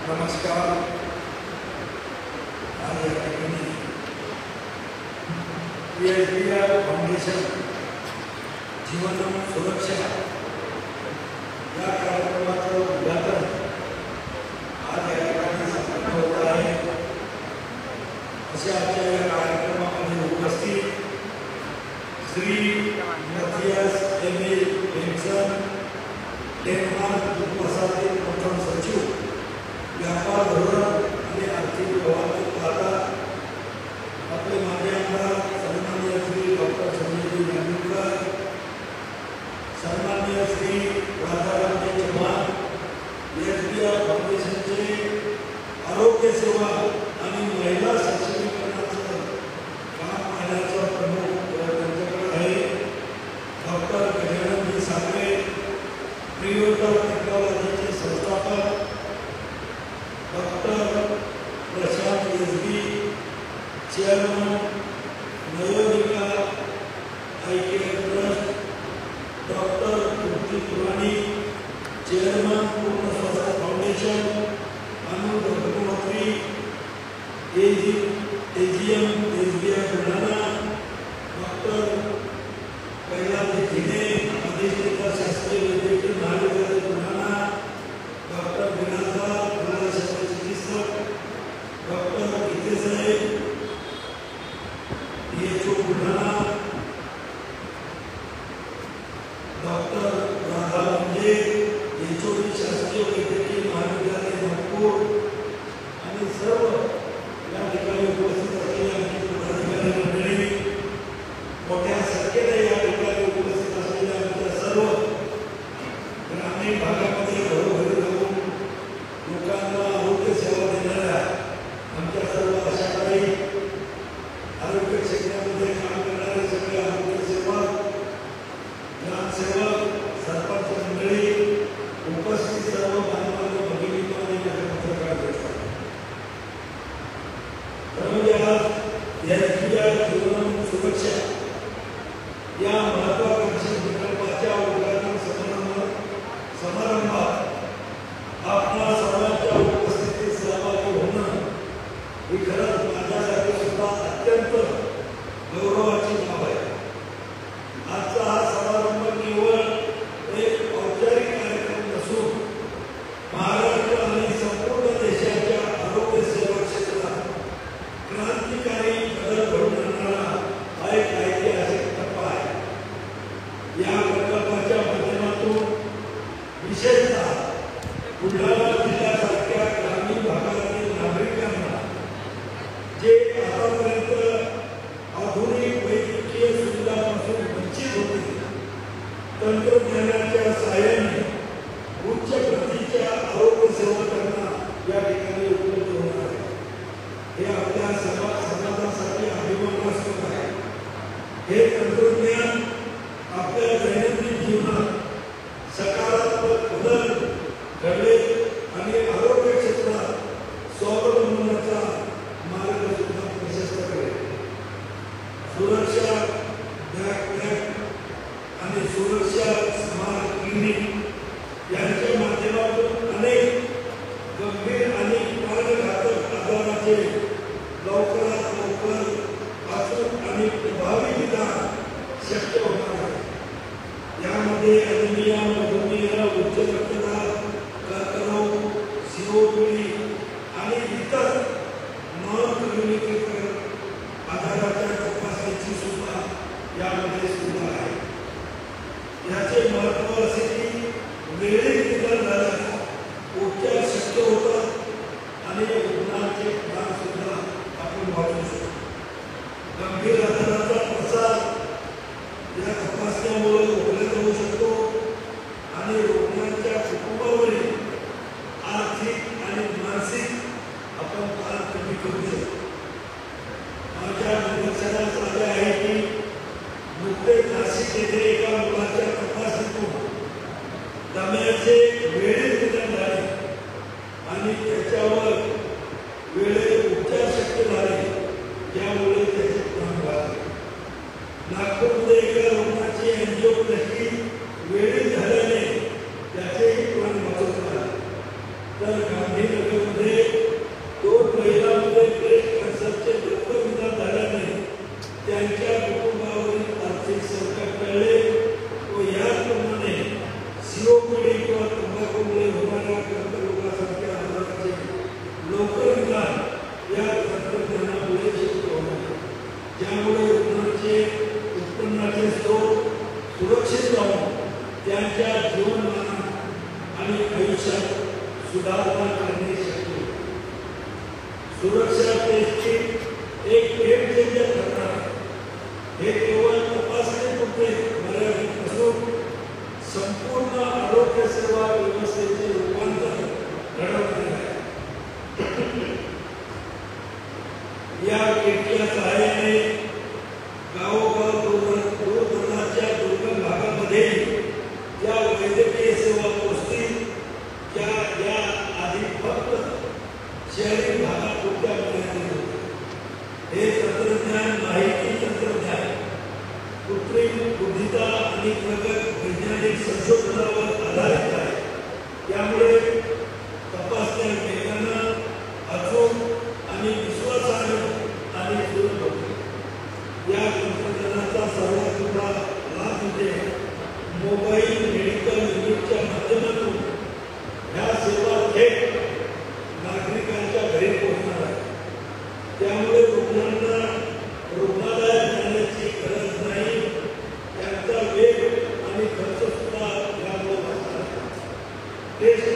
S2: नमस्कार आज या ठिकाणी SBI फाउंडेशन जीवन सुरक्षा या कार्यक्रमाचं उद्घाटन आज या ठिकाणी संपन्न होत आहे अशा आजच्या या कार्यक्रमामध्ये उपस्थित Shri Mathias Emil Hansen Denmark दूतावासाचे प्रथम सचिव व्यापार धोरण आणि आर्थिक व्यवहार खाता आपले माजी आमदार सन्माननीय श्री डॉक्टर संजयजी नांदुरकर सन्माननीय श्री राजारामजी चव्हाण SBI फाउंडेशनचे आरोग्य सेवा आणि महिला सक्षमीकरणाचं काम करण्याचा प्रमुख त्यांच्याकडे आहे डॉक्टर गजाननजी साखरे प्रियोटा टेक्नॉलॉजीचे संस्थापक doctor Prashant SB chairman Nayonika eyecare trust doctor Kriti Purani chairman पूर्ण स्वास्थ्य फाउंडेशन अनु मुख्यमंत्री AGM SBI Buldhana doctor Kailas Zine अधिष्ठित शास्त्रीय वैद्यकीय महाविद्यालय बुलढाणा डॉक्टर विनासाहेब डॉक्टर गीतेसाहेब DHO बुलढाणा
S6: या महत्वाकांक्षी प्रकल्पाच्या उद्घाटन समारंभात आपल्या सर्वांच्या उपस्थितीत सहभागी होणं ही खरंच माझ्यासाठी सुद्धा अत्यंत गौरवाची बाब आहे. आजचा हा समारंभ केवळ एक औपचारिक कार्यक्रम नसून महाराष्ट्र आणि संपूर्ण देशाच्या आरोग्य सेवा क्षेत्रात क्रांतिकारी बदल घडवून आणणारा हा एक ऐतिहासिक टप्पा आहे. या प्रकल्पाच्या माध्यमातून विशेषतः बुलढाणा जिल्ह्यासारख्या ग्रामीण भागातील नागरिकांना जे आतापर्यंत आधुनिक वैद्यकीय सुविधांपासून वंचित होते, तंत्रज्ञानाच्या सहाय्याने उच्च प्रतीच्या आरोग्य सेवा त्यांना या ठिकाणी उपलब्ध होणार आहे. हे आपल्या समाजासाठी अभिमानास्पद आहे. हे तंत्रज्ञान आपल्या दैनंदिन जीवनात सकारात्मक बदल घडवेल आणि आरोग्य क्षेत्रात स्वावलंबनाचा मार्ग सुद्धा प्रशस्त करेल. सुरक्षा बॅकपॅक आणि सुरक्षा स्मार्ट क्लिनिक यांच्या माध्यमातून अनेक गंभीर आणि प्राणघातक आजाराचे लवकरात लवकर अचूक आणि प्रभावी निदान शक्य होणार आहे. यामध्ये अनिमिया, मधुमेह, उच्च रक्तदाब, कर्करोग, सीओपीडी आणि इतर नॉन कम्युनिकेबल आजाराच्या तपासणीची सुद्धा यामध्ये सुविधा आहे. याचे महत्त्व असे की वेळेत निदान झाल्यास उपचार शक्य होतात आणि रुग्णांचे प्राण सुद्धा आपण वाचवू शकतो. गंभीर आजाराचा प्रसार या तपासण्यामुळे रोखला जाऊ शकतो आणि रुग्णांच्या कुटुंबावरील आर्थिक आणि मानसिक आपण ताण कमी करू शकतो. माझ्या निदर्शनास आले आहे की नुकतेच नाशिक येथे एका मुलाच्या तपासणीतून दम्याचे वेळेत निदान झाले आणि त्याच्यावर वेळेत उपचार शक्य झाले, ज्यामुळे त्याचे प्राण वाचले. नागपूरमध्ये एका रुग्णाची एंजिओप्लास्टी वेळेत झाल्याने त्याचेही प्राण वाचवले आले. तर गांधीनगरमध्ये 2 महिलांमध्ये ब्रेस्ट कॅन्सरचे लवकर निदान झाल्याने त्यांच्या कुटुंबावरील आर्थिक संकट टळले व याचप्रमाणे सीओपीडी किंवा तंबाखूमुळे होणाऱ्या कर्करोगासारख्या आजाराचे लवकर निदान या तंत्रज्ञानामुळे शक्य होणार, ज्यामुळे रुग्णांचे उत्पन्नाचे स्रोत सुरक्षित राहून त्यांच्या जीवनमानात आणि आयुष्यात सुधारणा करणे शक्य होते. सुरक्षा टेस्टिंग एक गेम चेंजर ठरणार आहे. हे केवळ तपासणीपुरते मर्यादित नसून संपूर्ण आरोग्य सेवा व्यवस्थेचे रूपांतर घडवणार आहे. या किटच्या सहाय्याने गावोगाव दूरदूरच्या दुर्गम भागामध्ये या वैद्यकीय सेवा पोहोचतील ज्या या आधी फक्त शहरी भागात कुठल्या मर्यादित होते. हे तंत्रज्ञान माहिती तंत्रज्ञान, कृत्रिम बुद्धिमत्ता आणि प्रगत वैज्ञानिक संशोधनावर आधारित आहे. त्यामुळे तपासण्या वेगानं, अचूक आणि विश्वासार्ह आणि सुलभ होते. या तंत्रज्ञानाचा सर्वात मोठा लाभ म्हणजे मोबाईल मेडिकल युनिटच्या माध्यमातून ह्या सेवा थेट नागरिकांच्या घरी पोहोचणार आहे. त्यामुळे रुग्णांना रुग्णालयात जाण्याची गरज नाही. त्यांचा वेळ आणि खर्च सुद्धा यामुळे वाचणार आहे. टेस्ट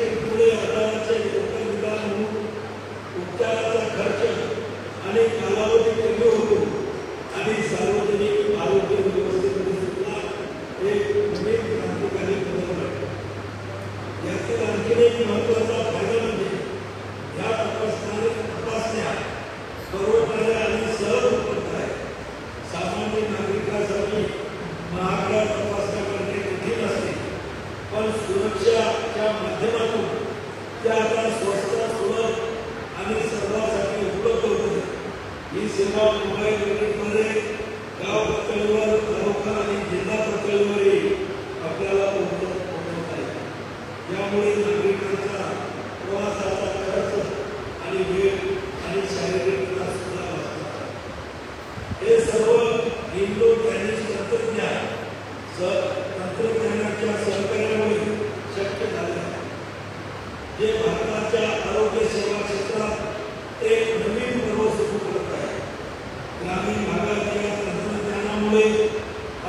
S6: यामुळे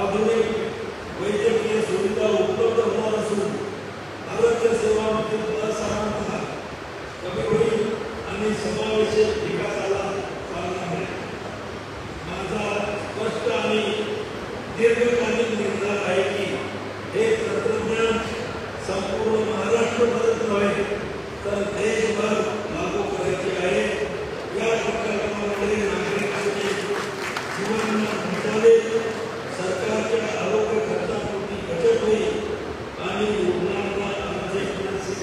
S6: आधुनिक वैद्यकीय सुविधा उपलब्ध होणार असून आरोग्य सेवांमधील असमानता कमी होईल आणि समावेशक विकासाला चालना मिळेल. माझा स्पष्ट आणि दीर्घकालीन निर्धार आहे की हे तंत्रज्ञान संपूर्ण महाराष्ट्रभरच नव्हे तर देशभर लागू करायचे आहे. या प्रकल्पामध्ये नागरिकांचे जीवन घटावे, सरकारच्या आरोग्य खर्चापोटी बचत होईल आणि रुग्णांना मानसिक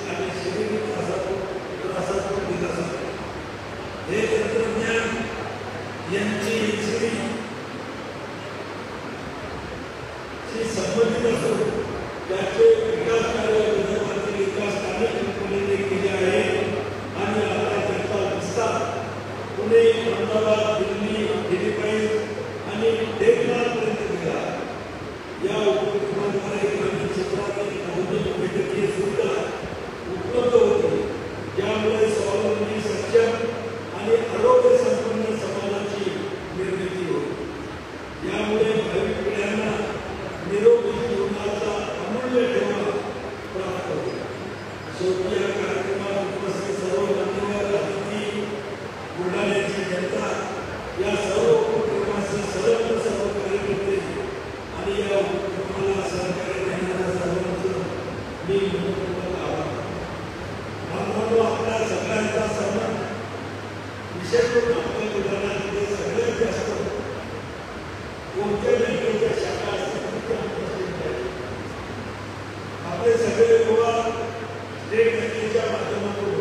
S6: आणि शारीरिक त्रासातून दिलासा मिळेल. हे तंत्रज्ञान यांची संबंधित असून त्याचे विकास कार्य विदर्भातील विकास स्थानिक कंपनीने केले आहे आणि आता त्याचा विस्तार पुणे, अहमदाबाद, दिल्ली, फिलिपाईन्स आणि डेन्मार्कपर्यंत केला. या उपक्रमाद्वारे ग्रामीण क्षेत्रातील आधुनिक वैद्यकीय सुविधा उपलब्ध होती, ज्यामुळे स्वावलंबी, सक्षम आणि आरोग्य संपन्न समाजाची निर्मिती होईल. यामुळे भावी पिढ्यांना निरोगी जीवनाचा अमूल्य ठेवा प्राप्त होईल. शेवटी या कार्यक्रमात उपस्थित सर्व मान्यवर अतिथी, बुलढाण्याची जनता, या सर्व उपक्रमाचे सर्व सहकार्य करते आणि या उपक्रमाला सहकार्य देणाऱ्या सर्वांचं मी मनपूर्वक आभार मानतो. आपल्या सगळ्यांचा सन्मान, विशेष करून आपल्या बुलढाण्यामध्ये सगळ्यात जास्त कोणत्या बँकेच्या शाखा असतील आपले सगळे युवा स्टेट बँकेच्या माध्यमातून.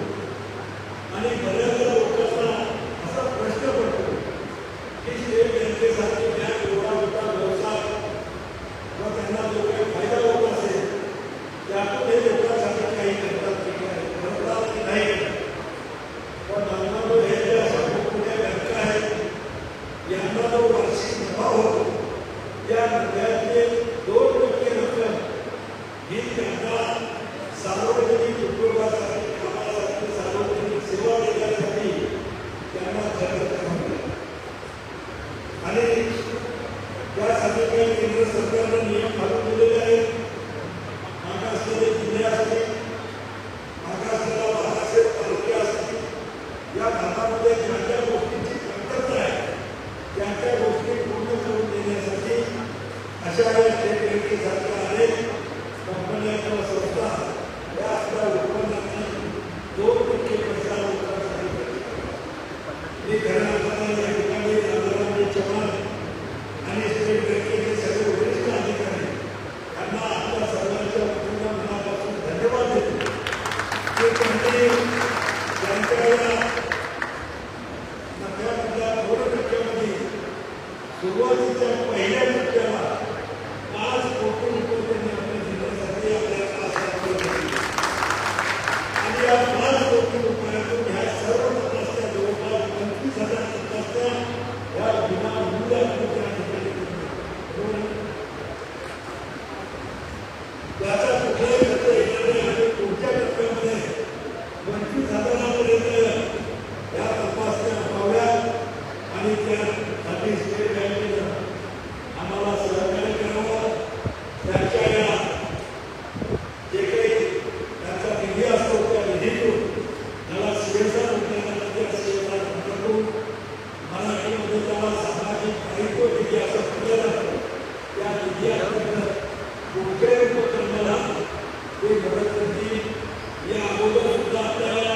S6: आणि बऱ्याचदा लोकांना असा प्रश्न पडतो की स्टेट बँकेसाठी बँक एवढा मोठा व्यवसाय व त्यांना जो काही फायदा होत असेल त्यातून हे लोकांसाठी काही करतात की काय करतात की नाही. पण बांधवांनो, हे ज्या मोठमोठ्या बँका आहेत यांना जो वार्षिक नफा होतो त्या नफ्यातले 2% रक्कम ही त्यांना सार्वजनिक उपयोगासाठी, कामासाठी, सार्वजनिक सेवा देण्यासाठी त्यांना खर्च करावा आणि त्यासाठी काही केंद्र सरकारने नियम घालून दिलेले आहेत. मागासलेले जिल्हे असतील, मागासलेला भाग असेल, तालुके असतील, या भागामध्ये ज्या ज्या गोष्टींची कमतरता आहे त्या त्या गोष्टी पूर्ण करून देण्यासाठी अशा या स्टेट बँकेसारख्या अनेक कंपन्या किंवा संस्था या आपल्या उत्पन्नातील 2% पैसा लोकांसाठी मी खऱ्या अर्थाने या ठिकाणी राजाराम चव्हाण आणि स्टेट बँकेचे सगळे वरिष्ठ अधिकारी यांना आपल्या सर्वांच्या वतीनं मनापासून धन्यवाद देतो की त्यांनी त्यांच्या या नफ्यामधल्या 2% सुरुवातीच्या पहिल्या टप्प्याला 5 कोटी रुपये त्यांनी आपल्या जिल्ह्यासाठी आपल्याला आणि या 5 कोटी रुपयातून ह्या सर्व तपासण्या जवळपास 25,000 तपासण्या या विनामूल्य त्या ठिकाणी त्याचा कुठलाही खर्च येणार नाही आणि पुढच्या टप्प्यामध्ये 25,000 या तपासण्या व्हाव्या आणि त्यासाठी स्टेट बँकेनं आम्हाला सहकार्य करावं. त्यांच्या या जे काही त्यांचा निधी असतो त्या निधीतून त्याला CSR उद्योगाला त्या CSR फंडातून मराठीमध्ये त्याला सामाजिक दायित्व निधी असं म्हटलं जातं. त्या निधी अंतर्गत कुठल्याही उपक्रमाला ते मदत करतील. या अगोदर सुद्धा आपल्याला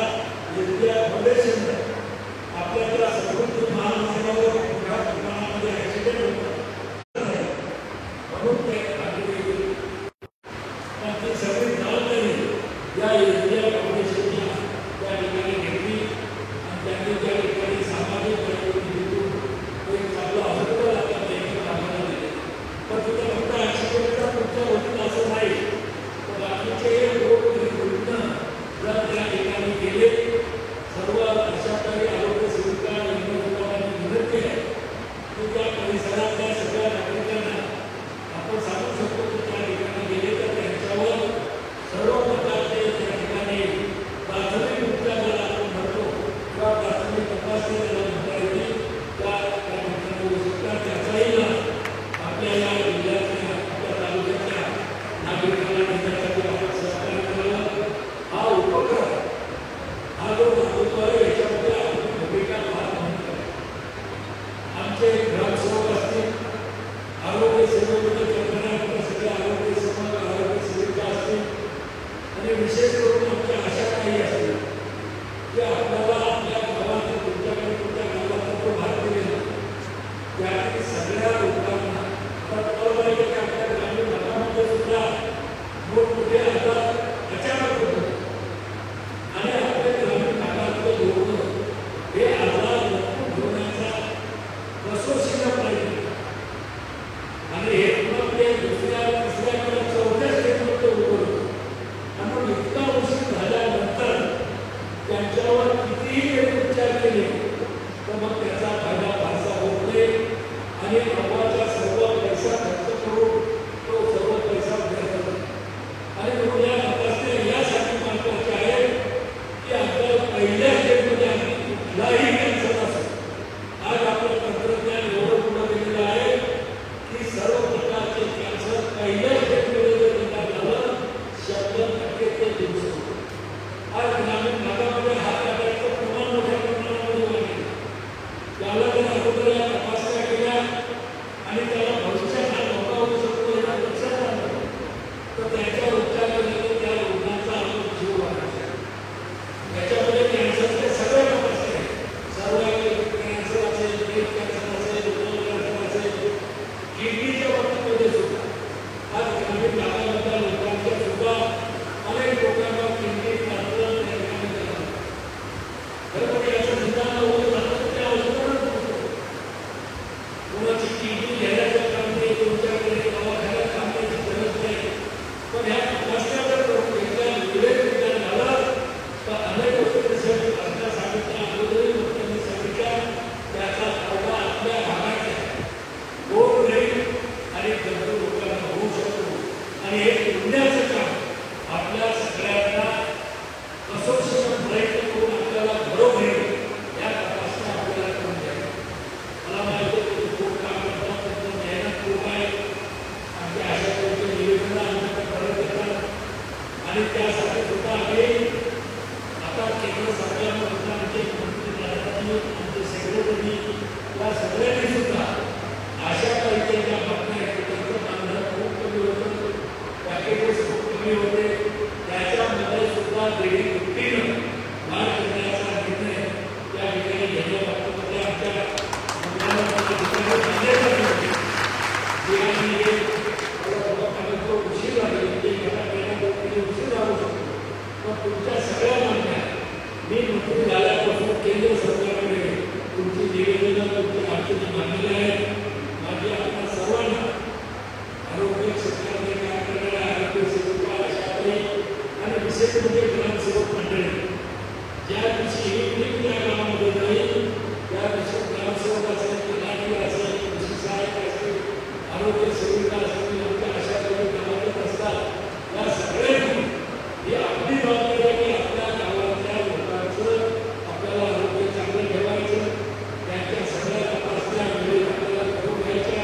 S6: इंडिया फाउंडेशनने आपल्याला समृद्धी महामार्गावर मोठ्या प्रमाणामध्ये ऍक्सिडेंट होतात म्हणून ते पण ती सगळी जबाबदारी या इंडिया फाउंडेशनच्या त्या ठिकाणी घेतली आणि त्यांनी त्या ठिकाणी सामाजिक निधीतून एक चांगलं हॉस्पिटल आता बांधण्यात दिले. पण तिथे फक्त ऍक्सिडेंटचा तुमच्या होतील असं नाही, तर बाकीचे लोक रुग्ण जर त्या ठिकाणी गेले सर्व अशा काही आरोग्य सेविका विभागाने मदत केली की त्या परिसरातल्या सगळ्या नागरिकांना आपण सांगू दुसऱ्या तिसऱ्या किंवा चौथ्या स्टेजवर ते उभं होतं. आणि इतका उशीर झाल्यानंतर त्यांच्यावर कितीही उपचार केले तर मग त्याचा फायदा फारसा होत नाही आणि अव्वाचा सर्व पैसा खर्च करून तो सर्व पैसा व्यर्थ होतो. आणि म्हणून या तपासण्या यासाठी महत्त्वाच्या आहेत की आपल्याला पहिल्या स्टेजमध्ये आम्ही कुठलाही कॅन्सर असो, आज आपलं तंत्रज्ञान एवढं पुढं गेलेलं आहे की सर्व प्रकारचे कॅन्सर पहिल्या स्टेजमध्ये जर निदान झालं 100% ते दूर होतं. आज ग्रामीण भागामध्ये हात लागायचं प्रमाण मोठ्या प्रमाणामध्ये वाढले. त्याला जर अगोदर या तपासण्या केल्या आणि त्याला भविष्यात हा धोका होऊ शकतो याला लक्षात आणलं तर त्याच्यावर उपचार केल्याने त्या रुग्णाचा अजून जीव वाढायचा. त्याच्यामध्ये कॅन्सरचे सगळे तपासणे सर्वायकल कॅन्सर असेल, ब्रेस्ट कॅन्सर असेल, उदर कॅन्सर असेल, किडनीच्या बाबतीमध्ये सुद्धा आज ग्रामीण भागामधल्या लोकांच्या सुद्धा अनेक लोकांना किडनी ट्रान्सप्लांट बरोबर याचं निदान वगैरे झालं तर त्या औषधांना कोणाची किडनी घ्यायचं काम नाही, तुमच्याकडे दवाखान्यात थांबण्याची गरज नाही. पण ह्या तपासण्या जर करून घेतल्या वेळेत निदान झालं तर अनेक गोष्टी असल्या सांगितल्या अगोदरही लोकांनी सांगितल्या त्याचा फायदा आपल्या भागात होऊ नये आणि गरजू लोकांना होऊ शकतो. आणि हे पुण्याचं काम आपल्या सगळ्यांना असोसिएशन प्रयत्न करून आपल्याला घरोघरी या तपासण्या आपल्याला करून द्याव्या. मला माहिती आहे की खूप काम करतात, त्यांचं मेहनत खूप आहे. आमच्या अशा प्रकारचे निवेदनं आमच्याकडे करत येतात आणि त्यासाठी सुद्धा आम्ही आता केंद्र सरकारनं सुद्धा आमचे मंत्री राजकारणी, आमचे सेक्रेटरी या सगळ्यांनी सुद्धा अशा काही ज्या बातम्या आहेत त्यांचं मानधन खूप कमी होतं, पॅकेजेस खूप कमी होते, त्याच्यामध्ये सुद्धा दीड दुपटीनं वाढ करण्याचा निर्णय त्या ठिकाणी घेतल्या बाबतीमध्ये आमच्या उशीर आहे म्हणजे उशीर राहू शकतो. पण तुमच्या सगळ्या मागण्या मी मंत्री झाल्यापासून केंद्र सरकारकडे तुमची निवेदनं तुमची अडचणी मांडलेल्या आहेत. माझी आपल्या सर्वांना आरोग्य क्षेत्रामध्ये काम करणाऱ्या आरोग्य सेविका, आशाताई आणि विशेष म्हणजे ग्रामसेवक मंडळी ज्या दिवशी एक त्या गावामध्ये जाईल त्या दिवशी ग्रामसेवक असेल, तलाठी असेल, कृषी सहाय्यक असेल, आरोग्य सेविका असेल, आमच्या आशाताई गावात असतात. या सगळ्यांनी ही आपली जबाबदारी आहे की आपल्या गावातल्या लोकांचं आपल्याला आरोग्य चांगलं ठेवायचं, त्यांच्या सगळ्या तपासण्या वेळेत आपल्याला करून घ्यायच्या.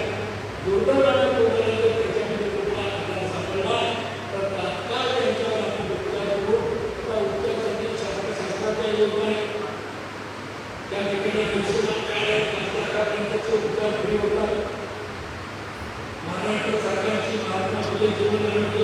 S6: दुर्दैवाने कोणाला त्याच्यामध्ये कुठला आजार सापडला तर तात्काळ त्यांच्यावर आपण उपचार करू. त्या उपचारासाठी शास्त्राच्या योजना त्या ठिकाणी औषधांचे उपचार फ्री होतात. महाराष्ट्र सरकारची महात्मा फुले जीवन आरोग्य